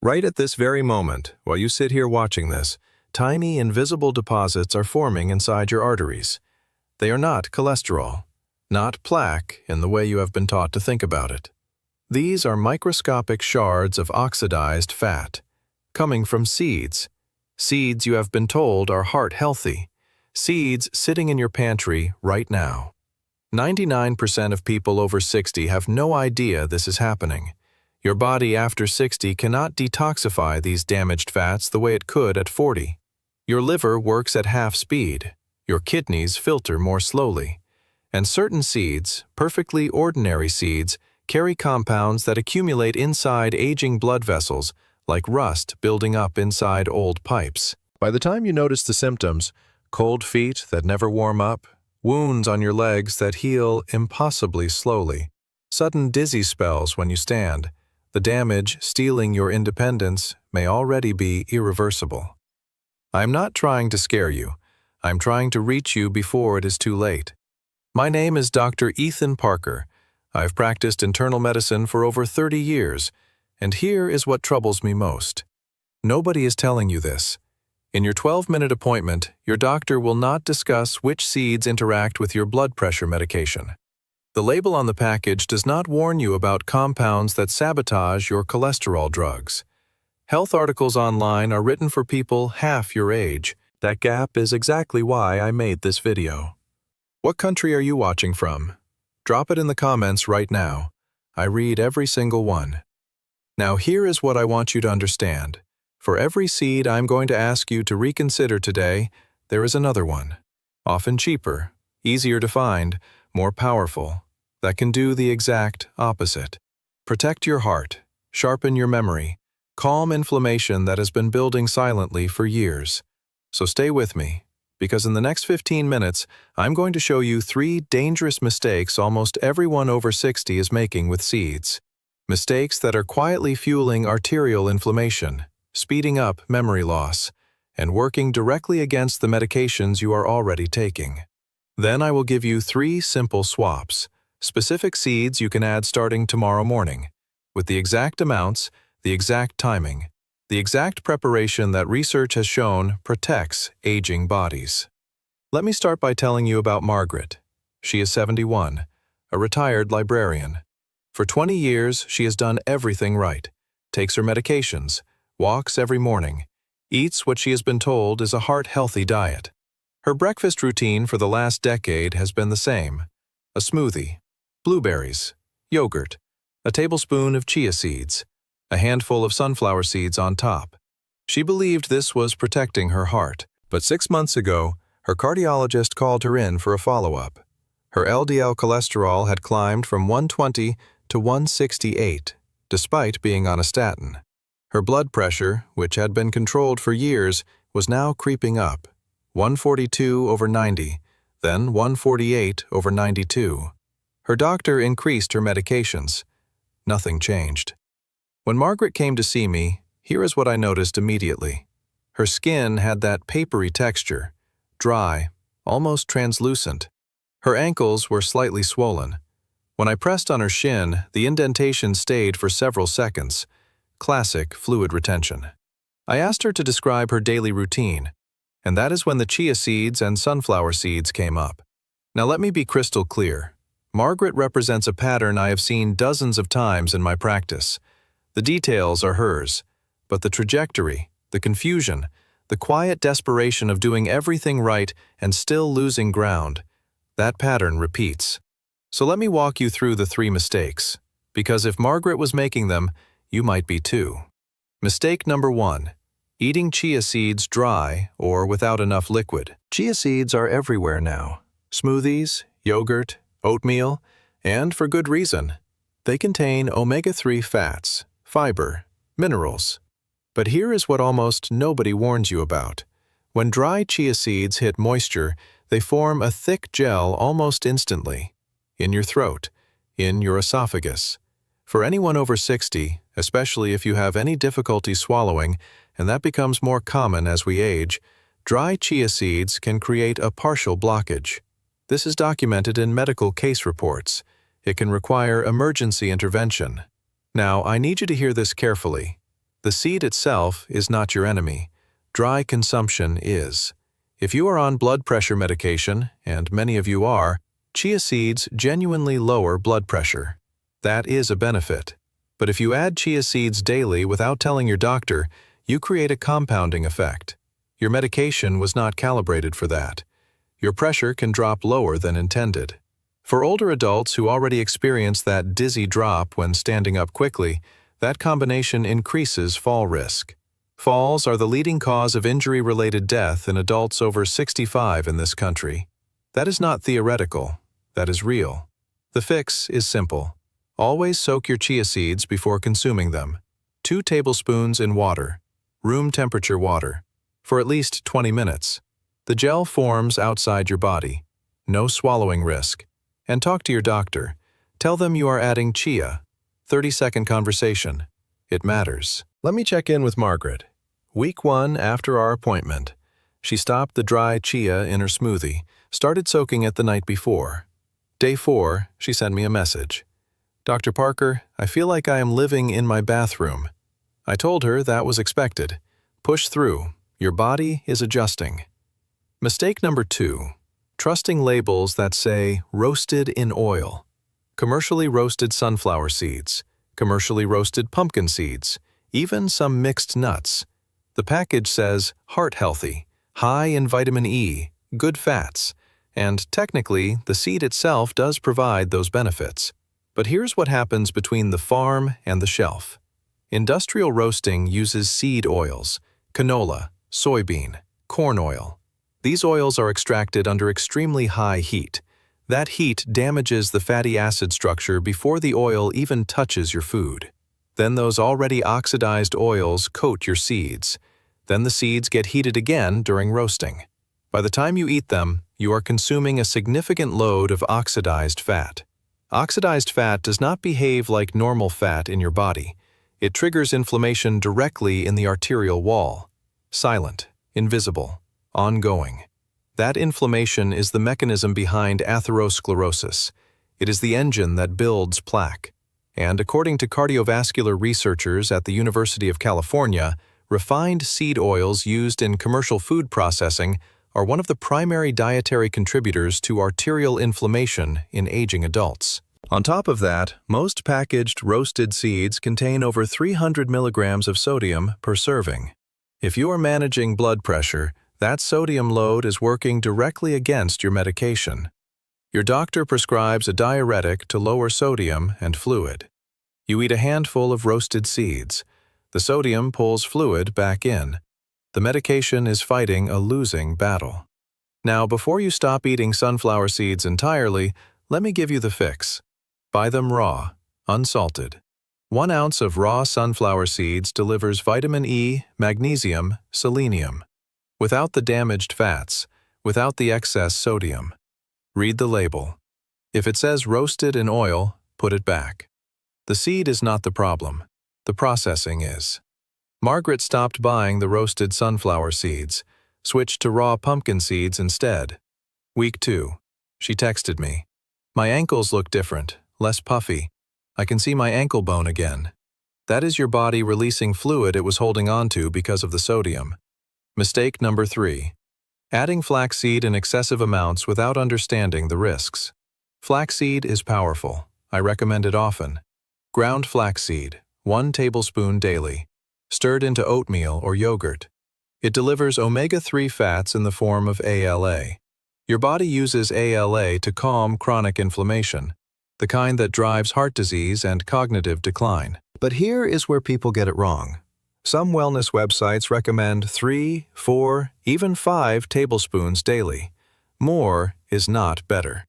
Right at this very moment, while you sit here watching this, tiny invisible deposits are forming inside your arteries. They are not cholesterol, not plaque in the way you have been taught to think about it. These are microscopic shards of oxidized fat, coming from seeds. Seeds you have been told are heart-healthy. Seeds sitting in your pantry right now. 99% of people over 60 have no idea this is happening. Your body after 60 cannot detoxify these damaged fats the way it could at 40. Your liver works at half speed. Your kidneys filter more slowly. And certain seeds, perfectly ordinary seeds, carry compounds that accumulate inside aging blood vessels, like rust building up inside old pipes. By the time you notice the symptoms, cold feet that never warm up, wounds on your legs that heal impossibly slowly, sudden dizzy spells when you stand, the damage stealing your independence may already be irreversible. I'm not trying to scare you. I'm trying to reach you before it is too late. My name is Dr. Ethan Parker. I've practiced internal medicine for over 30 years, and here is what troubles me most. Nobody is telling you this. In your 12-minute appointment, your doctor will not discuss which seeds interact with your blood pressure medication. The label on the package does not warn you about compounds that sabotage your cholesterol drugs. Health articles online are written for people half your age. That gap is exactly why I made this video. What country are you watching from? Drop it in the comments right now. I read every single one. Now here is what I want you to understand. For every seed I'm going to ask you to reconsider today, there is another one. Often cheaper, easier to find, more powerful, that can do the exact opposite. Protect your heart, sharpen your memory, calm inflammation that has been building silently for years. So stay with me, because in the next 15 minutes, I'm going to show you 3 dangerous mistakes almost everyone over 60 is making with seeds. Mistakes that are quietly fueling arterial inflammation, speeding up memory loss, and working directly against the medications you are already taking. Then I will give you 3 simple swaps, specific seeds you can add starting tomorrow morning, with the exact amounts, the exact timing, the exact preparation that research has shown protects aging bodies. Let me start by telling you about Margaret. She is 71, a retired librarian. For 20 years, she has done everything right, takes her medications, walks every morning, eats what she has been told is a heart-healthy diet. Her breakfast routine for the last decade has been the same: a smoothie, blueberries, yogurt, a tablespoon of chia seeds, a handful of sunflower seeds on top. She believed this was protecting her heart, but 6 months ago, her cardiologist called her in for a follow-up. Her LDL cholesterol had climbed from 120 to 168, despite being on a statin. Her blood pressure, which had been controlled for years, was now creeping up: 142/90, then 148/92. Her doctor increased her medications. Nothing changed. When Margaret came to see me, here is what I noticed immediately. Her skin had that papery texture, dry, almost translucent. Her ankles were slightly swollen. When I pressed on her shin, the indentation stayed for several seconds. Classic fluid retention. I asked her to describe her daily routine, and that is when the chia seeds and sunflower seeds came up. Now let me be crystal clear. Margaret represents a pattern I have seen dozens of times in my practice. The details are hers, but the trajectory, the confusion, the quiet desperation of doing everything right and still losing ground, that pattern repeats. So let me walk you through the 3 mistakes, because if Margaret was making them, you might be too. Mistake number 1: eating chia seeds dry or without enough liquid. Chia seeds are everywhere now. Smoothies, yogurt, oatmeal, and for good reason. They contain omega-3 fats, fiber, minerals. But here is what almost nobody warns you about. When dry chia seeds hit moisture, they form a thick gel almost instantly. In your throat, in your esophagus. For anyone over 60, especially if you have any difficulty swallowing, and that becomes more common as we age, dry chia seeds can create a partial blockage. This is documented in medical case reports. It can require emergency intervention. Now, I need you to hear this carefully. The seed itself is not your enemy. Dry consumption is. If you are on blood pressure medication, and many of you are, chia seeds genuinely lower blood pressure. That is a benefit. But if you add chia seeds daily without telling your doctor, you create a compounding effect. Your medication was not calibrated for that. Your pressure can drop lower than intended. For older adults who already experience that dizzy drop when standing up quickly, that combination increases fall risk. Falls are the leading cause of injury-related death in adults over 65 in this country. That is not theoretical. That is real. The fix is simple. Always soak your chia seeds before consuming them. 2 tablespoons in water, room temperature water, for at least 20 minutes. The gel forms outside your body. No swallowing risk. And talk to your doctor. Tell them you are adding chia. 30-second conversation. It matters. Let me check in with Margaret. Week 1 after our appointment. She stopped the dry chia in her smoothie, started soaking it the night before. Day 4, she sent me a message. Dr. Parker, I feel like I am living in my bathroom. I told her that was expected. Push through. Your body is adjusting. Mistake number 2. Trusting labels that say roasted in oil. Commercially roasted sunflower seeds, commercially roasted pumpkin seeds, even some mixed nuts. The package says heart healthy, high in vitamin E, good fats, and technically the seed itself does provide those benefits. But here's what happens between the farm and the shelf. Industrial roasting uses seed oils, canola, soybean, corn oil. These oils are extracted under extremely high heat. That heat damages the fatty acid structure before the oil even touches your food. Then those already oxidized oils coat your seeds. Then the seeds get heated again during roasting. By the time you eat them, you are consuming a significant load of oxidized fat. Oxidized fat does not behave like normal fat in your body. It triggers inflammation directly in the arterial wall. Silent, invisible, ongoing. That inflammation is the mechanism behind atherosclerosis. It is the engine that builds plaque. And according to cardiovascular researchers at the University of California, refined seed oils used in commercial food processing are one of the primary dietary contributors to arterial inflammation in aging adults. On top of that, most packaged roasted seeds contain over 300 milligrams of sodium per serving. If you are managing blood pressure, that sodium load is working directly against your medication. Your doctor prescribes a diuretic to lower sodium and fluid. You eat a handful of roasted seeds. The sodium pulls fluid back in. The medication is fighting a losing battle. Now, before you stop eating sunflower seeds entirely, let me give you the fix. Buy them raw, unsalted. 1 ounce of raw sunflower seeds delivers vitamin E, magnesium, selenium. Without the damaged fats, without the excess sodium. Read the label. If it says roasted in oil, put it back. The seed is not the problem. The processing is. Margaret stopped buying the roasted sunflower seeds, switched to raw pumpkin seeds instead. Week 2. She texted me. My ankles look different, less puffy. I can see my ankle bone again. That is your body releasing fluid it was holding onto because of the sodium. Mistake number 3. Adding flaxseed in excessive amounts without understanding the risks. Flaxseed is powerful. I recommend it often. Ground flaxseed, 1 tablespoon daily, stirred into oatmeal or yogurt. It delivers omega-3 fats in the form of ALA. Your body uses ALA to calm chronic inflammation, the kind that drives heart disease and cognitive decline. But here is where people get it wrong. Some wellness websites recommend 3, 4, even 5 tablespoons daily. More is not better.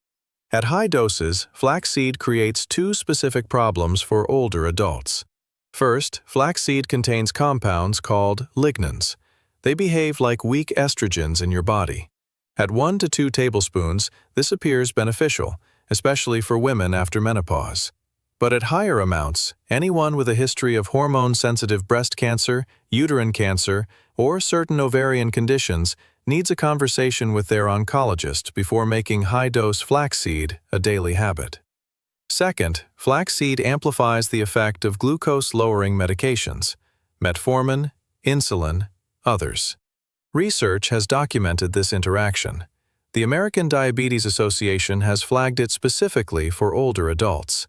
At high doses, flaxseed creates 2 specific problems for older adults. First, flaxseed contains compounds called lignans. They behave like weak estrogens in your body. At 1 to 2 tablespoons, this appears beneficial, especially for women after menopause. But at higher amounts, anyone with a history of hormone-sensitive breast cancer, uterine cancer, or certain ovarian conditions needs a conversation with their oncologist before making high-dose flaxseed a daily habit. Second, flaxseed amplifies the effect of glucose-lowering medications. metformin, insulin, others. Research has documented this interaction. The American Diabetes Association has flagged it specifically for older adults.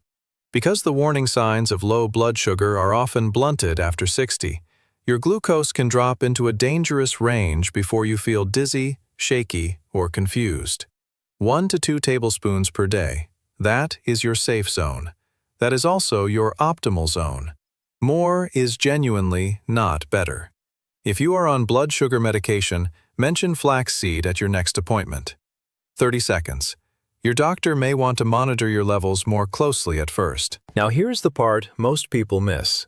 Because the warning signs of low blood sugar are often blunted after 60, your glucose can drop into a dangerous range before you feel dizzy, shaky, or confused. 1 to 2 tablespoons per day. That is your safe zone. That is also your optimal zone. More is genuinely not better. If you are on blood sugar medication, mention flaxseed at your next appointment. 30 seconds. Your doctor may want to monitor your levels more closely at first. Now here's the part most people miss.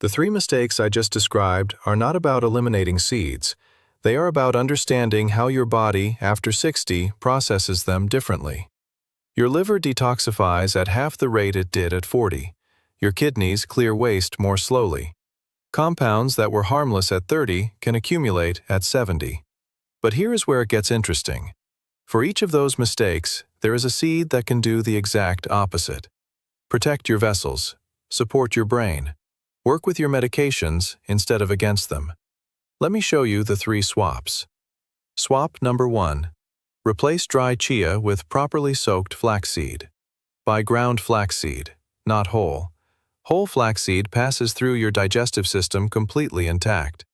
The 3 mistakes I just described are not about eliminating seeds. They are about understanding how your body, after 60, processes them differently. Your liver detoxifies at half the rate it did at 40. Your kidneys clear waste more slowly. Compounds that were harmless at 30 can accumulate at 70. But here is where it gets interesting. For each of those mistakes, there is a seed that can do the exact opposite. Protect your vessels. Support your brain. Work with your medications instead of against them. Let me show you the 3 swaps. Swap number 1. Replace dry chia with properly soaked flaxseed. Buy ground flaxseed, not whole. Whole flaxseed passes through your digestive system completely intact.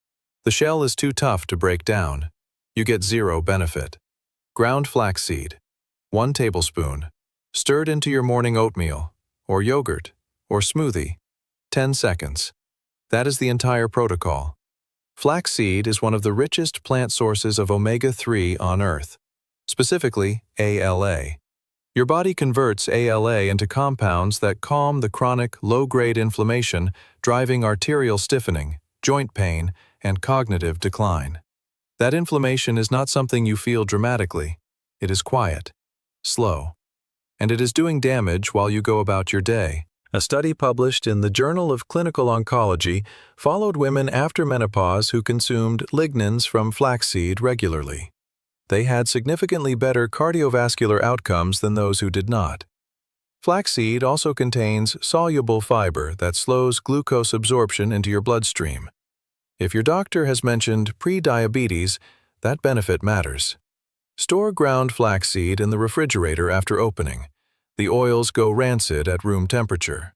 The shell is too tough to break down. You get 0 benefit. Ground flaxseed, 1 tablespoon, stirred into your morning oatmeal, or yogurt, or smoothie. 10 seconds. That is the entire protocol. Flaxseed is one of the richest plant sources of omega-3 on Earth, specifically ALA. Your body converts ALA into compounds that calm the chronic low-grade inflammation driving arterial stiffening, joint pain, and cognitive decline. That inflammation is not something you feel dramatically. It is quiet, slow, and it is doing damage while you go about your day. A study published in the Journal of Clinical Oncology followed women after menopause who consumed lignans from flaxseed regularly. They had significantly better cardiovascular outcomes than those who did not. Flaxseed also contains soluble fiber that slows glucose absorption into your bloodstream. If your doctor has mentioned pre-diabetes, that benefit matters. Store ground flaxseed in the refrigerator after opening. The oils go rancid at room temperature.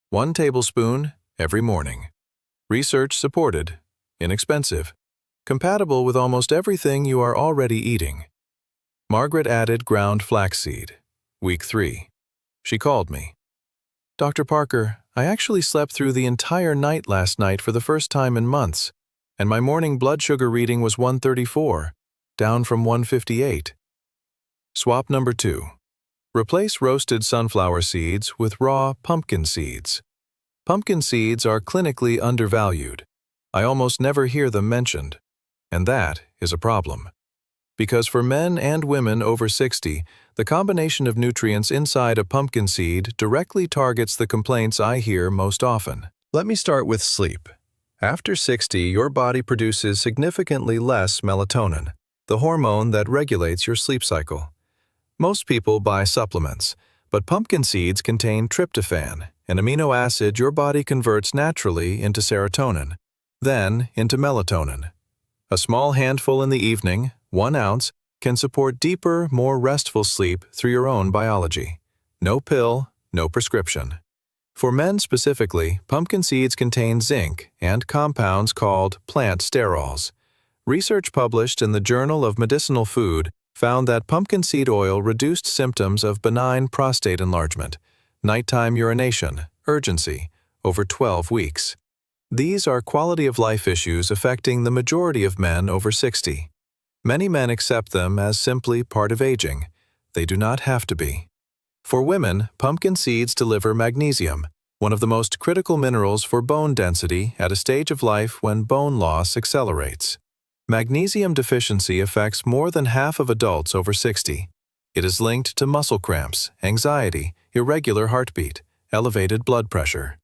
1 tablespoon every morning. Research supported, inexpensive, compatible with almost everything you are already eating. Margaret added ground flaxseed. Week 3. She called me. Dr. Parker, I actually slept through the entire night last night for the first time in months, and my morning blood sugar reading was 134, down from 158. Swap number 2. Replace roasted sunflower seeds with raw pumpkin seeds. Pumpkin seeds are clinically undervalued. I almost never hear them mentioned. And that is a problem. Because for men and women over 60, the combination of nutrients inside a pumpkin seed directly targets the complaints I hear most often. Let me start with sleep. After 60, your body produces significantly less melatonin, the hormone that regulates your sleep cycle. Most people buy supplements, but pumpkin seeds contain tryptophan, an amino acid your body converts naturally into serotonin, then into melatonin. A small handful in the evening, 1 ounce, can support deeper, more restful sleep through your own biology. No pill, no prescription. For men specifically, pumpkin seeds contain zinc and compounds called plant sterols. Research published in the Journal of Medicinal Food found that pumpkin seed oil reduced symptoms of benign prostate enlargement, nighttime urination, urgency, over 12 weeks. These are quality-of-life issues affecting the majority of men over 60. Many men accept them as simply part of aging. They do not have to be. For women, pumpkin seeds deliver magnesium, one of the most critical minerals for bone density at a stage of life when bone loss accelerates. Magnesium deficiency affects more than half of adults over 60. It is linked to muscle cramps, anxiety, irregular heartbeat, elevated blood pressure.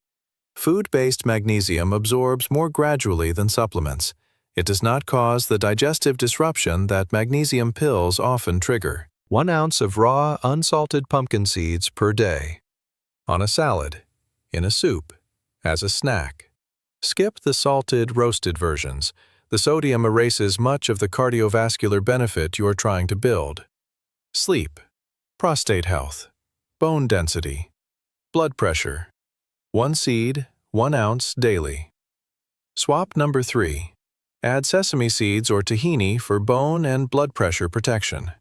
Food-based magnesium absorbs more gradually than supplements. It does not cause the digestive disruption that magnesium pills often trigger. 1 ounce of raw, unsalted pumpkin seeds per day. On a salad, in a soup, as a snack. Skip the salted, roasted versions. The sodium erases much of the cardiovascular benefit you are trying to build. Sleep, prostate health, bone density, blood pressure. 1 seed, 1 ounce daily. Swap number 3. Add sesame seeds or tahini for bone and blood pressure protection.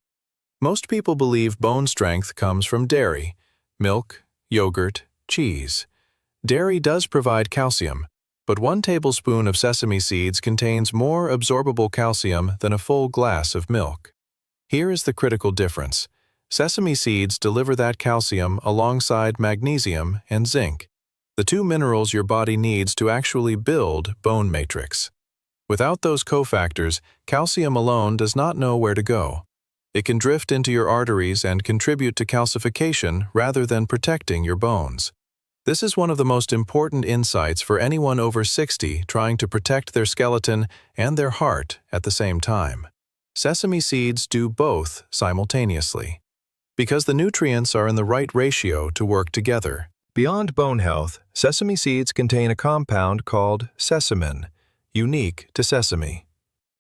Most people believe bone strength comes from dairy, milk, yogurt, cheese. Dairy does provide calcium, but 1 tablespoon of sesame seeds contains more absorbable calcium than a full glass of milk. Here is the critical difference. Sesame seeds deliver that calcium alongside magnesium and zinc, the 2 minerals your body needs to actually build bone matrix. Without those cofactors, calcium alone does not know where to go. It can drift into your arteries and contribute to calcification rather than protecting your bones. This is one of the most important insights for anyone over 60 trying to protect their skeleton and their heart at the same time. Sesame seeds do both simultaneously, because the nutrients are in the right ratio to work together. Beyond bone health, sesame seeds contain a compound called sesamin, unique to sesame.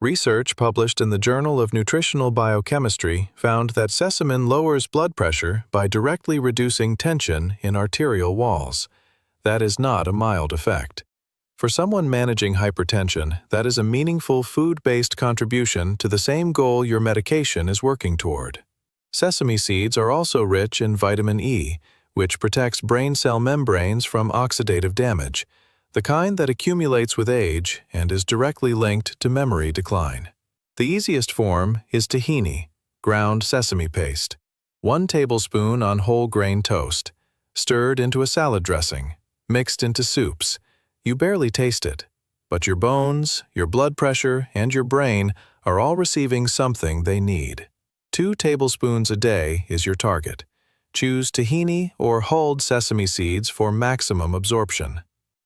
Research published in the Journal of Nutritional Biochemistry found that sesamin lowers blood pressure by directly reducing tension in arterial walls. That is not a mild effect. For someone managing hypertension, that is a meaningful food-based contribution to the same goal your medication is working toward. Sesame seeds are also rich in vitamin E, which protects brain cell membranes from oxidative damage, the kind that accumulates with age and is directly linked to memory decline. The easiest form is tahini, ground sesame paste. 1 tablespoon on whole grain toast, stirred into a salad dressing, mixed into soups. You barely taste it, but your bones, your blood pressure, and your brain are all receiving something they need. 2 tablespoons a day is your target. Choose tahini or hulled sesame seeds for maximum absorption.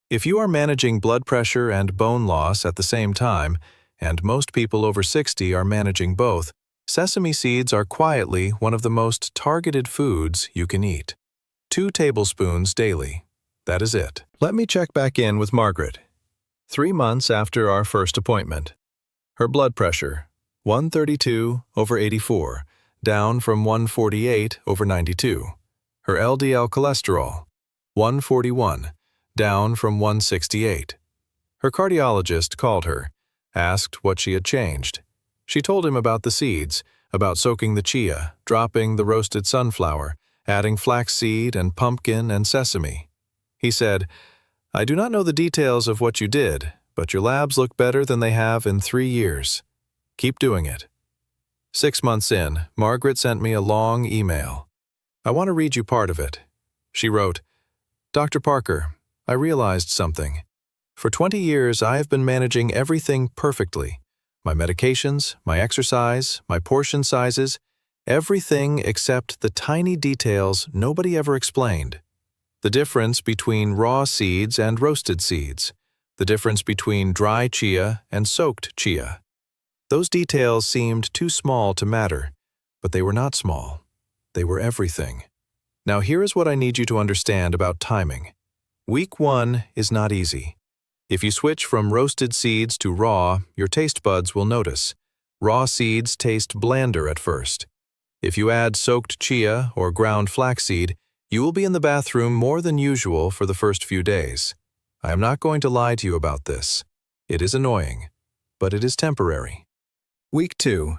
If you are managing blood pressure and bone loss at the same time, and most people over 60 are managing both, sesame seeds are quietly one of the most targeted foods you can eat. 2 tablespoons daily. That is it. Let me check back in with Margaret. 3 months after our first appointment. Her blood pressure, 132/84, down from 148/92. Her LDL cholesterol, 141, down from 168. Her cardiologist called her, asked what she had changed. She told him about the seeds, about soaking the chia, dropping the roasted sunflower, adding flax seed and pumpkin and sesame. He said, "I do not know the details of what you did, but your labs look better than they have in 3 years. Keep doing it." 6 months in, Margaret sent me a long email. I want to read you part of it. She wrote, "Dr. Parker, I realized something. For 20 years, I have been managing everything perfectly. My medications, my exercise, my portion sizes, everything except the tiny details nobody ever explained. The difference between raw seeds and roasted seeds. The difference between dry chia and soaked chia. Those details seemed too small to matter, but they were not small. They were everything. Now here is what I need you to understand about timing. Week 1 is not easy. If you switch from roasted seeds to raw, your taste buds will notice. Raw seeds taste blander at first. If you add soaked chia or ground flaxseed, you will be in the bathroom more than usual for the first few days. I am not going to lie to you about this. It is annoying, but it is temporary. Week 2.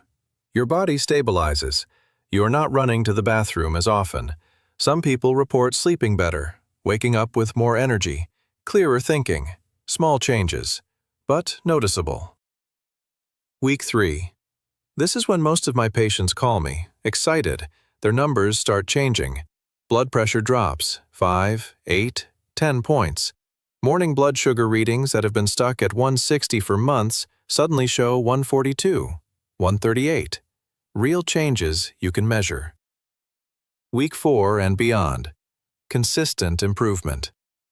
Your body stabilizes. You are not running to the bathroom as often. Some people report sleeping better, waking up with more energy, clearer thinking, small changes, but noticeable. Week 3. This is when most of my patients call me, excited. Their numbers start changing. Blood pressure drops, 5, 8, 10 points. Morning blood sugar readings that have been stuck at 160 for months suddenly show 142, 138. Real changes you can measure. Week 4 and beyond. Consistent improvement.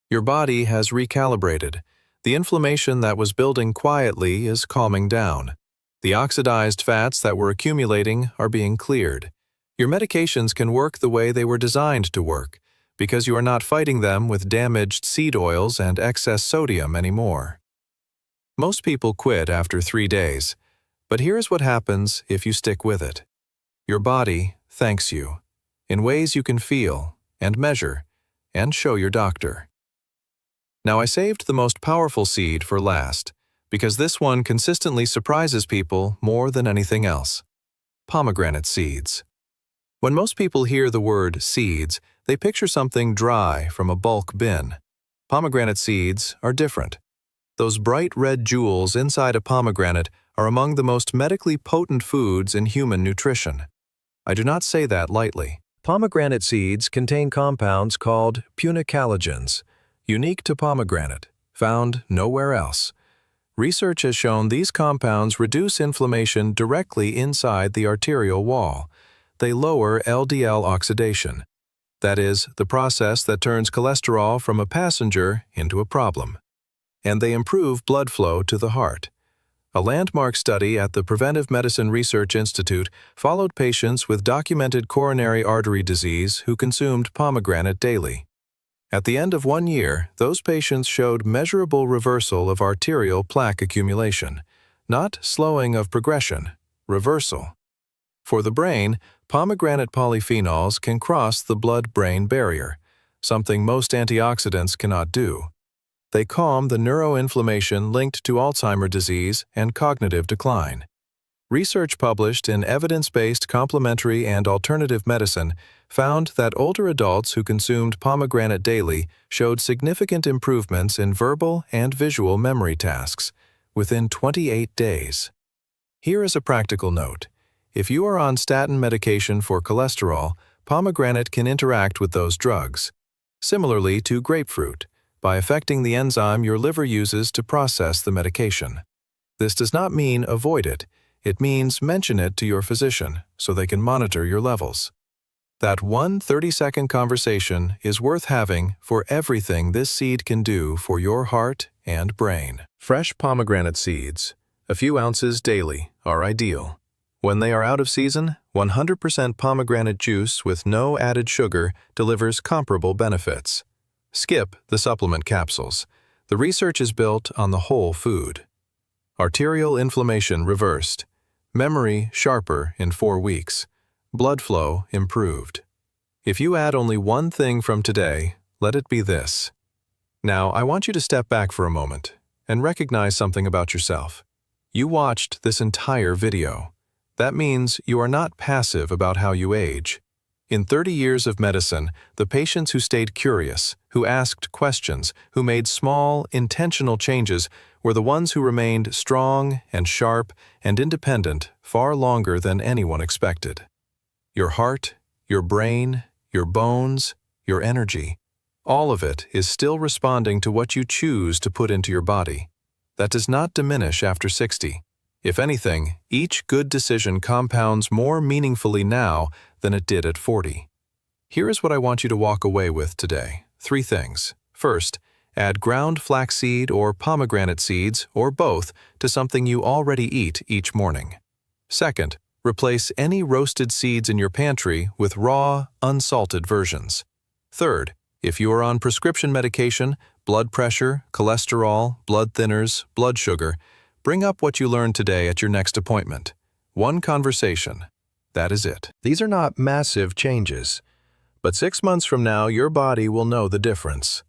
Your body has recalibrated. The inflammation that was building quietly is calming down. The oxidized fats that were accumulating are being cleared. Your medications can work the way they were designed to work, because you are not fighting them with damaged seed oils and excess sodium anymore. Most people quit after 3 days, but here's what happens if you stick with it. Your body thanks you in ways you can feel and measure and show your doctor. Now, I saved the most powerful seed for last because this one consistently surprises people more than anything else. Pomegranate seeds. When most people hear the word seeds, they picture something dry from a bulk bin. Pomegranate seeds are different. Those bright red jewels inside a pomegranate are among the most medically potent foods in human nutrition. I do not say that lightly. Pomegranate seeds contain compounds called punicalagins, unique to pomegranate, found nowhere else. Research has shown these compounds reduce inflammation directly inside the arterial wall. They lower LDL oxidation, that is, the process that turns cholesterol from a passenger into a problem. And they improve blood flow to the heart. A landmark study at the Preventive Medicine Research Institute followed patients with documented coronary artery disease who consumed pomegranate daily. At the end of 1 year, those patients showed measurable reversal of arterial plaque accumulation, not slowing of progression, reversal. For the brain, pomegranate polyphenols can cross the blood-brain barrier, something most antioxidants cannot do. They calm the neuroinflammation linked to Alzheimer's disease and cognitive decline. Research published in Evidence-Based Complementary and Alternative Medicine found that older adults who consumed pomegranate daily showed significant improvements in verbal and visual memory tasks within 28 days. Here is a practical note. If you are on statin medication for cholesterol, pomegranate can interact with those drugs. Similarly to grapefruit, by affecting the enzyme your liver uses to process the medication. This does not mean avoid it. It means mention it to your physician so they can monitor your levels. That one 30-second conversation is worth having for everything this seed can do for your heart and brain. Fresh pomegranate seeds, a few ounces daily, are ideal. When they are out of season, 100% pomegranate juice with no added sugar delivers comparable benefits. Skip the supplement capsules. The research is built on the whole food. Arterial inflammation reversed. Memory sharper in 4 weeks. Blood flow improved. If you add only one thing from today, let it be this. Now, I want you to step back for a moment and recognize something about yourself. You watched this entire video. That means you are not passive about how you age. In 30 years of medicine, the patients who stayed curious, who asked questions, who made small, intentional changes, were the ones who remained strong and sharp and independent far longer than anyone expected. Your heart, your brain, your bones, your energy, all of it is still responding to what you choose to put into your body. That does not diminish after 60. If anything, each good decision compounds more meaningfully now than it did at 40. Here is what I want you to walk away with today. 3 things. First, add ground flaxseed or pomegranate seeds, or both, to something you already eat each morning. Second, replace any roasted seeds in your pantry with raw, unsalted versions. Third, if you are on prescription medication, blood pressure, cholesterol, blood thinners, blood sugar, bring up what you learned today at your next appointment. One conversation. That is it. These are not massive changes, but 6 months from now, your body will know the difference.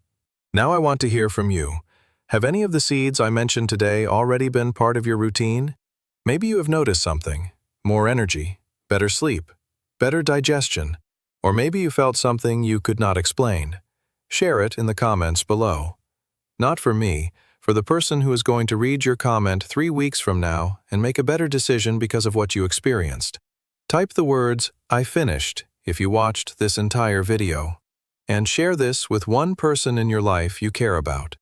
Now I want to hear from you. Have any of the seeds I mentioned today already been part of your routine? Maybe you have noticed something. More energy, better sleep, better digestion, or maybe you felt something you could not explain. Share it in the comments below. Not for me, for the person who is going to read your comment 3 weeks from now and make a better decision because of what you experienced. Type the words, "I finished," if you watched this entire video, and share this with one person in your life you care about.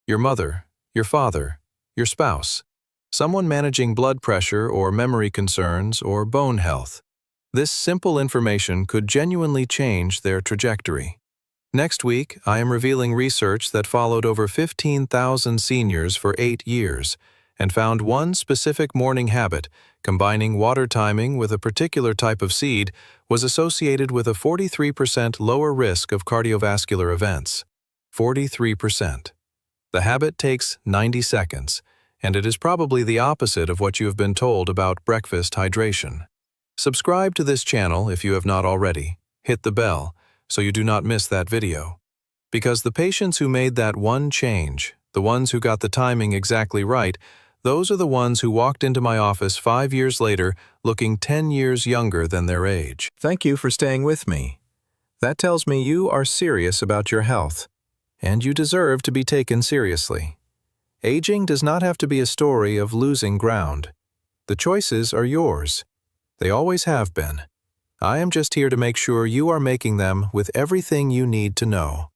Your mother, your father, your spouse, someone managing blood pressure or memory concerns or bone health. This simple information could genuinely change their trajectory. Next week, I am revealing research that followed over 15,000 seniors for 8 years and found one specific morning habit, combining water timing with a particular type of seed, was associated with a 43% lower risk of cardiovascular events. 43%. The habit takes 90 seconds, and it is probably the opposite of what you have been told about breakfast hydration. Subscribe to this channel if you have not already. Hit the bell so you do not miss that video. Because the patients who made that one change, the ones who got the timing exactly right, those are the ones who walked into my office 5 years later looking 10 years younger than their age. Thank you for staying with me. That tells me you are serious about your health, and you deserve to be taken seriously. Aging does not have to be a story of losing ground. The choices are yours. They always have been. I am just here to make sure you are making them with everything you need to know.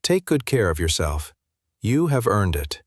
Take good care of yourself. You have earned it.